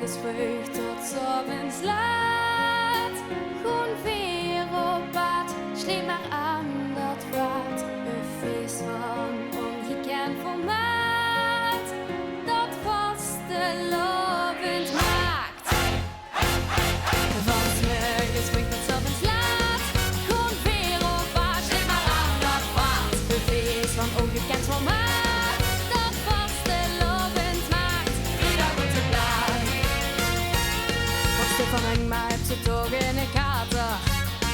morgens vroeg tot 's avonds laat. Gewoon weer op bad, sleep maar aan dat wat. Een feest van ongekend formaat, dat vastelovend maakt. Van 's morgens vroeg tot 's avonds laat, gewoon weer op bad, sleep maar aan dat wat. Een feest van ongekend formaat, dat vastelovend maakt. Ieder goed te plaat. Verhang maar heb ze toch in de kater.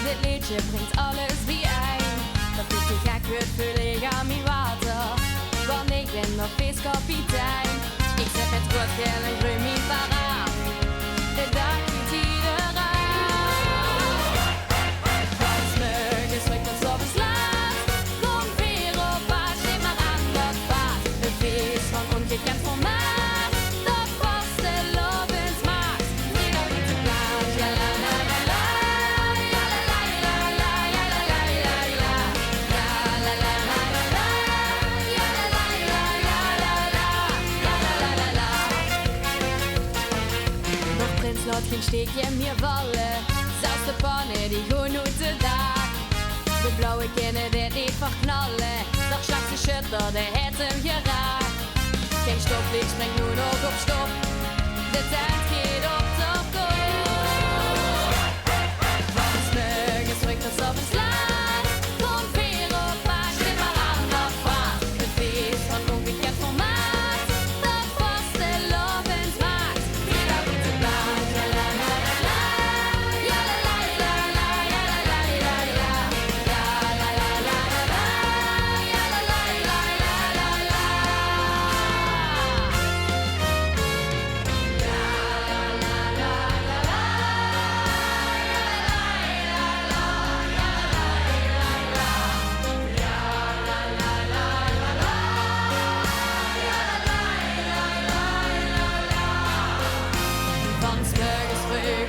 Dit liedje brengt alles bijeen. Dat ik te gek word, vul ik aan mijn water. Want ik ben nog feestkapitein. Ik zet met rood, geel en groen mijn paraat. De dag niet iedereen. Van 's morgens vroeg tot 's avonds laat. Kom weer op bad, sleep maar aan dat paard. Een feest van ongekend formaat, dat vastelovend maakt. Ieder goed te plaat. Ja la la la la, ja la la la la, ja la la la la, ja la la la la, ja la la la, ja la la, ja la la la la. Nog prins laat geen steekje meer vallen, zelfs de pannen die gewoon nooit te dag. De blauwe kunnen dit niet verknallen, doch Jacques de Schutter, de heeft hem geraakt. Geen stoplicht springt nu nog op stop, de tent gaat op de kop. Van 's morgens vroeg tot 's avonds laat, kom weer op bad, sleep maar aan dat paard. Een feest van ongekend formaat, dat vastelovend maakt. Ieder goed te plaat. Ja la la la la, ja la la la la, ja la la la la, ja la la la la, ja la la la la la. Van 's morgens vroeg